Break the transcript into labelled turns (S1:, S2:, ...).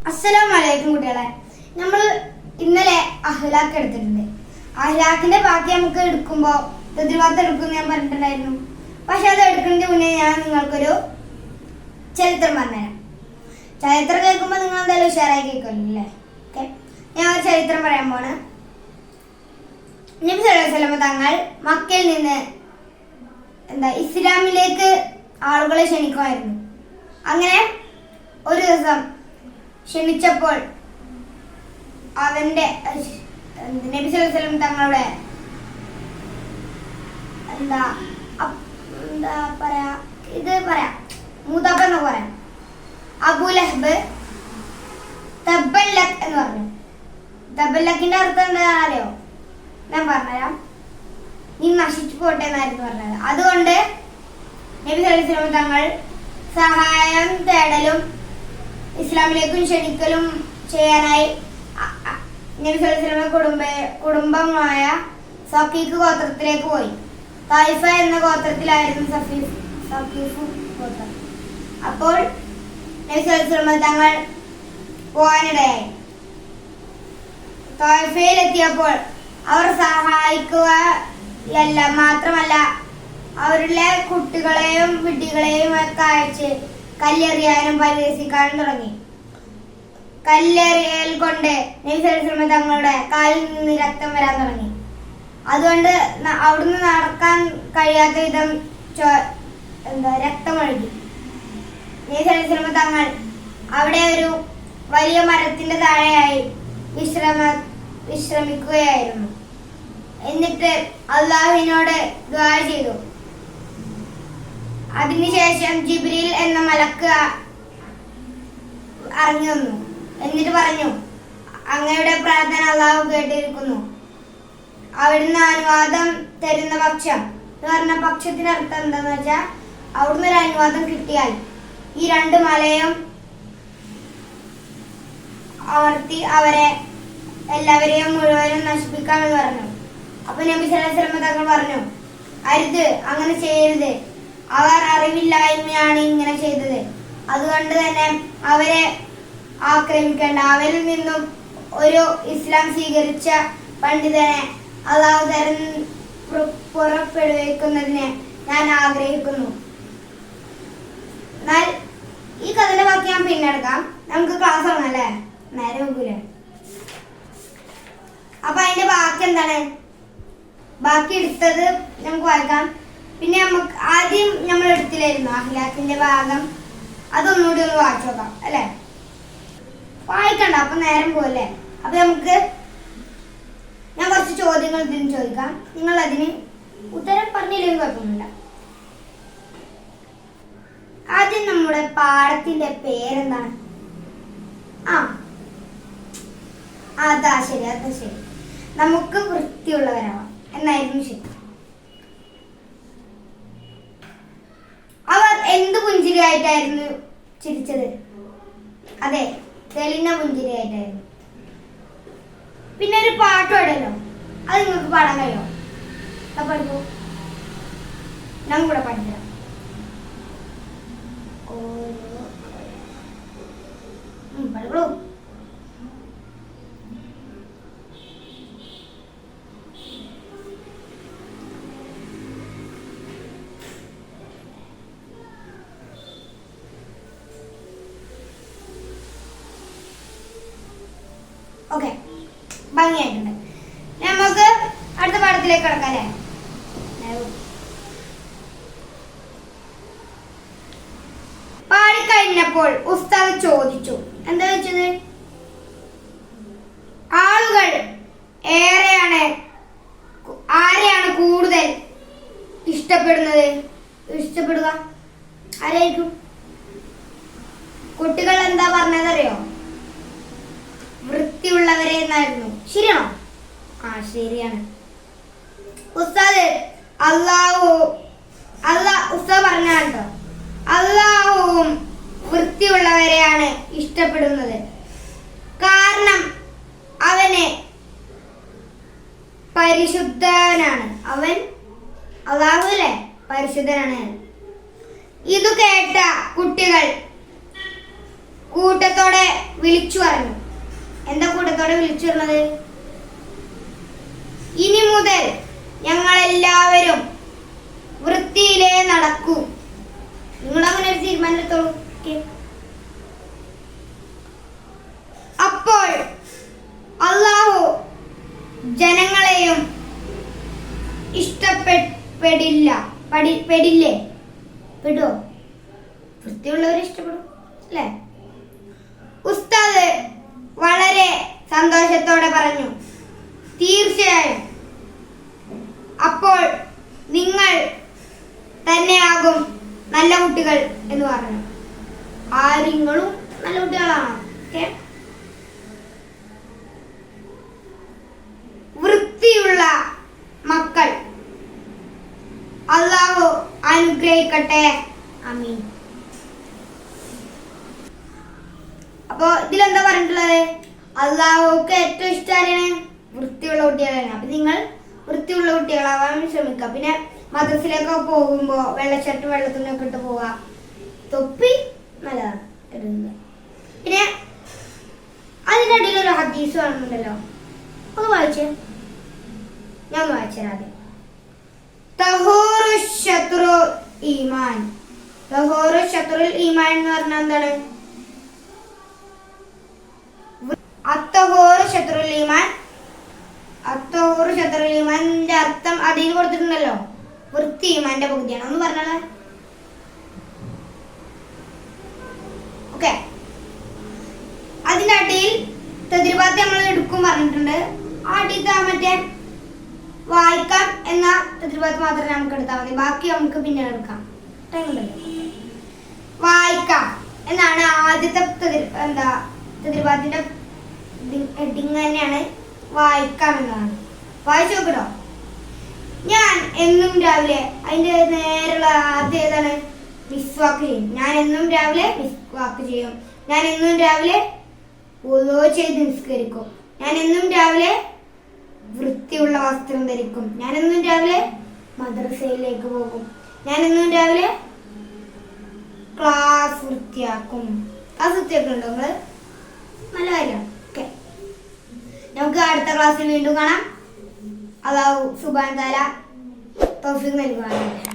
S1: അസ്സലാമലൈക്കും കുട്ടികളെ. നമ്മൾ ഇന്നലെ അഹ്ലാഖ് എടുത്തിട്ടുണ്ട്. അഹ്ലാഖിന്റെ ബാക്കി നമുക്ക് എടുക്കുമ്പോൾ തദ്രീവാത്ത് എടുക്കുമെന്ന് ഞാൻ പറഞ്ഞിട്ടുണ്ടായിരുന്നു. പക്ഷെ അത് എടുക്കുന്നതിന് മുന്നേ ഞാൻ നിങ്ങൾക്കൊരു ചരിത്രം പറഞ്ഞുതരാം. ചരിത്രം കേൾക്കുമ്പോൾ നിങ്ങൾ എന്തായാലും ഉഷാറായി കേൾക്കുമല്ലേ? ഓക്കെ, ഞാൻ ഒരു ചരിത്രം പറയാൻ പോണ്. നബി സല്ലല്ലാഹു അലൈഹി വസല്ലം തങ്ങൾ മക്കയിൽ നിന്ന് ഇസ്ലാമിലേക്ക് ആളുകളെ ക്ഷണിക്കുമായിരുന്നു. അങ്ങനെ ഒരു ദിവസം ക്ഷണിച്ചപ്പോൾ അവന്റെ നബി സല്ലല്ലാഹു അലൈഹി വസല്ലം തങ്ങളുടെ മൂതാപ്പ എന്ന് പറയാം, അബൂലഹബ് തബ്ബല്ലക് എന്ന് പറഞ്ഞു. തബ്ബല്ലക്കിന്റെ അർത്ഥം എന്താ അറിയോ? ഞാൻ പറഞ്ഞുതരാം. നീ നശിച്ചു പോട്ടെ എന്നായിരുന്നു പറഞ്ഞത്. അതുകൊണ്ട് നബി സല്ലല്ലാഹു അലൈഹി വസല്ലം തങ്ങൾ സഹായം തേടലും ഇസ്ലാമിലേക്കും ക്ഷണിക്കലും ചെയ്യാനായി നബി സല്ലല്ലാഹു അലൈഹി വസല്ലം കുടുംബമായ സഖീഫ് ഗോത്രത്തിലേക്ക് പോയി. തായിഫ എന്ന ഗോത്രത്തിലായിരുന്നു സഖീഫ് ഗോത്രം. അപ്പോൾ നബി സല്ലല്ലാഹു അലൈഹി വസല്ലം തങ്ങൾ പോകാനിടയായി. തായിഫയിലെത്തിയപ്പോൾ അവർ സഹായിക്കുകയല്ല മാത്രമല്ല അവരുടെ കുട്ടികളെയും വിഡ്ഢികളെയും ഒക്കെ അയച്ച് കല്ലെറിയാനും പരിഹസിക്കാനും തുടങ്ങി. കല്ലെറിയൽ കൊണ്ട് നബി സല്ലല്ലാഹു അലൈഹി വസല്ലം തങ്ങളുടെ കാലിൽ നിന്ന് രക്തം വരാൻ തുടങ്ങി. അതുകൊണ്ട് അവിടുന്ന് നടക്കാൻ കഴിയാത്ത വിധം രക്തമൊഴുകി. നബി സല്ലല്ലാഹു അലൈഹി വസല്ലം തങ്ങൾ അവിടെ ഒരു വലിയ മരത്തിന്റെ താഴെയായി വിശ്രമിക്കുകയായിരുന്നു. എന്നിട്ട് അള്ളാഹുവിനോട് ദുആ ചെയ്തു. അതിനുശേഷം ജിബ്രീൽ എന്ന മലക്ക് ഇറങ്ങി വന്നു. എന്നിട്ട് പറഞ്ഞു, അങ്ങയുടെ പ്രാർത്ഥന അള്ളാഹു കേട്ടിരിക്കുന്നു. അവിടുന്ന് അനുവാദം തരുന്ന പക്ഷം എന്ന് പറഞ്ഞ പക്ഷത്തിന്റെ അർത്ഥം എന്താന്ന് വെച്ചാൽ അവിടുന്ന് ഒരു അനുവാദം കിട്ടിയാൽ ഈ രണ്ട് മലയും അമർത്തി അവരെ എല്ലാവരെയും മുഴുവനും നശിപ്പിക്കാമെന്ന് പറഞ്ഞു. അപ്പൊ നബി സല്ലല്ലാഹു അലൈഹി വസല്ലം തങ്ങൾ പറഞ്ഞു, അരുത്, അങ്ങനെ ചെയ്യരുത്. അവർ അറിവില്ലായ്മയാണ് ഇങ്ങനെ ചെയ്തത്. അതുകൊണ്ട് തന്നെ അവരെ ആക്രമിക്കേണ്ട. അവരിൽ നിന്നും ഒരു ഇസ്ലാം സ്വീകരിച്ച പണ്ഡിതനെ അള്ളാഹു പുറപ്പെടുവിക്കുന്നതിനെ ഞാൻ ആഗ്രഹിക്കുന്നു. എന്നാൽ ഈ കഥയുടെ ബാക്കി ഞാൻ പിന്നെടുക്കാം. നമുക്ക് ക്ലാസ് തുടങ്ങാല്ലേ? നേരെ നോക്കൂലേ? അപ്പൊ അതിന്റെ ബാക്കി എന്താണ്? ബാക്കി എടുത്തത് നമുക്ക് വായിക്കാം. പിന്നെ നമുക്ക് ആദ്യം നമ്മൾ എടുത്തില്ലായിരുന്നു അഹ്ലാഖിന്റെ ഭാഗം, അതൊന്നുകൂടി ഒന്ന് വായിച്ചു നോക്കാം അല്ലെ? വായിക്കണ്ട, അപ്പൊ നേരം പോവല്ലേ? അപ്പൊ നമുക്ക് ഞാൻ കുറച്ച് ചോദ്യങ്ങൾ ഇതിന് ചോദിക്കാം. നിങ്ങൾ അതിന് ഉത്തരം പറഞ്ഞില്ലെങ്കിൽ കുഴപ്പമൊന്നുമില്ല. ആദ്യം നമ്മുടെ പാഠത്തിന്റെ പേരെന്താണ്? അതാ ശരി. നമുക്ക് വൃത്തിയുള്ളവരാവാം എന്നായിരുന്നു ശരി. അവർ എന്ത് പുഞ്ചിരിയായിട്ടായിരുന്നു ചിരിച്ചത്? അതെ, തെളിഞ്ഞ പുഞ്ചിരിയായിട്ടായിരുന്നു. പിന്നെ ഒരു പാട്ട് പാടല്ലോ, അത് നിങ്ങൾക്ക് പാടാൻ കഴിയോ? പഠിക്കൂ, ഞാൻ കൂടെ പഠിക്കാം. പഠിക്കൂ. ഓക്കെ, ഭംഗിയായിട്ടുണ്ട്. നമുക്ക് അടുത്ത പാഠത്തിലേക്ക് കിടക്കാം അല്ലേ? പാടിക്കഴിഞ്ഞപ്പോൾ ഉസ്താദ് ചോദിച്ചു. എന്താ വെച്ചത്? ആളുകൾ ആരെയാണ് കൂടുതൽ ഇഷ്ടപ്പെടുക? ആരായിരിക്കും? കുട്ടികൾ എന്താ പറഞ്ഞതറിയോ? വൃത്തിയുള്ളവരെ എന്നായിരുന്നു. ശരിയാണോ? ശരിയാണ്. ഉസ്താദ് ഉസ്താദ് പറഞ്ഞ കേട്ടോ, അല്ലാഹുവും വൃത്തിയുള്ളവരെയാണ് ഇഷ്ടപ്പെടുന്നത്. കാരണം അവന് പരിശുദ്ധനാണ്. അല്ലാഹു അല്ലേ? പരിശുദ്ധനാണ്. ഇതു കേട്ട കുട്ടികൾ കൂട്ടത്തോടെ വിളിച്ചു പറഞ്ഞു. എന്താ കൂട്ടത്തോടെ വിളിച്ചു പറഞ്ഞത്? ഇനി മുതൽ ഞങ്ങളെല്ലാവരും വൃത്തിയിലേ നടക്കൂ. നിങ്ങൾ അങ്ങനെ ഒരു തീരുമാനം എടുത്തോളൂ. അപ്പോൾ അല്ലാഹു ജനങ്ങളെയും പെടില്ലേ? പെടുവോ? വൃത്തിയുള്ളവരെ ഇഷ്ടപ്പെടും അല്ലേ? ഉസ്താദ് വളരെ സന്തോഷത്തോടെ പറഞ്ഞു, തീർച്ചയായും. അപ്പോൾ നിങ്ങൾ തന്നെയാകും നല്ല കുട്ടികൾ എന്ന് പറഞ്ഞു. ആരെങ്കിലും നല്ല കുട്ടികളാണോ? ഓക്കെ. വൃത്തിയുള്ള മക്കൾ അല്ലാഹു അനുഗ്രഹിക്കട്ടെ. ആമീൻ. അപ്പൊ ഇതിലെന്താ പറഞ്ഞിട്ടുള്ളത്? അല്ലാഹുക്ക് ഏറ്റവും ഇഷ്ടമാണ് വൃത്തിയുള്ള കുട്ടികളാണ്. അപ്പൊ നിങ്ങൾ വൃത്തിയുള്ള കുട്ടികളാവാൻ ശ്രമിക്കുക. പിന്നെ മദ്രസയിലേക്കൊക്കെ പോകുമ്പോ വെള്ളച്ചട്ട് വെള്ളത്തിനൊക്കെ ഇട്ട് പോവുക. തൊപ്പി നല്ലതാണ് ഇടുന്നത്. പിന്നെ അതിനിടയിൽ ഒരു ഹദീസ് കാണുന്നുണ്ടല്ലോ, അത് വായിച്ചേ. ഞാൻ ഒന്ന് വായിച്ചുതരാം. ആദ്യം തഹൂറു ശത്രു ഈമാൻ. തഹൂറു ശത്രുൽ ഈമാൻ എന്ന് പറഞ്ഞാൽ എന്താണ്? അത്തഹൂറു ശത്രുൽ ഈമാൻ. അത്തഹൂറു ശത്രുൽ ഈമാന്റെ അർത്ഥം അതിൽ കൊടുത്തിട്ടുണ്ടല്ലോ, വൃത്തി ഈമാന്റെ പകുതിയാണ്. ഒന്ന് പറഞ്ഞാലേ. ഓക്കെ. അതിന്റെ അടിയിൽ തദ്രിബാത്ത് നമ്മൾ എടുക്കും പറഞ്ഞിട്ടുണ്ട്. അടിയത്തെ മറ്റേ വായിക്കാം എന്ന തദ്രിബാത്ത് മാത്രമേ നമുക്ക് എടുത്താൽ മതി. ബാക്കി നമുക്ക് പിന്നെ എടുക്കാം. വായിക്കാം എന്നാണ് ആദ്യത്തെ തദ്രിബാത്തിന്റെ ഹെഡിങ് തന്നെയാണ് വായിക്കാം എന്നതാണ്. വായിച്ചു നോക്കട്ടോ. ഞാൻ എന്നും രാവിലെ, അതിന്റെ നേരെയുള്ള ആദ്യം ഏതാണ്? മിസ്വാക്ക് ചെയ്യും. ഞാൻ എന്നും രാവിലെ മിസ്വാക്ക് ചെയ്യും. ഞാൻ എന്നും രാവിലെ വുളൂ ചെയ്ത് നിസ്കരിക്കും. ഞാൻ എന്നും രാവിലെ വൃത്തിയുള്ള വസ്ത്രം ധരിക്കും. ഞാൻ എന്നും രാവിലെ മദ്രസയിലേക്ക് പോകും. ഞാൻ എന്നും രാവിലെ ക്ലാസ് വൃത്തിയാക്കും. ക്ലാസ് വൃത്തിയാക്കുന്നുണ്ടോ നിങ്ങള്? നല്ല കാര്യമാണ്. ഓക്കെ. നമുക്ക് അടുത്ത ക്ലാസ്സിൽ വീണ്ടും കാണാം. അല്ലാഹു സുബ്ഹാനഹു വ തആല തൗഫീഖ് നൽകുവാനാകട്ടെ.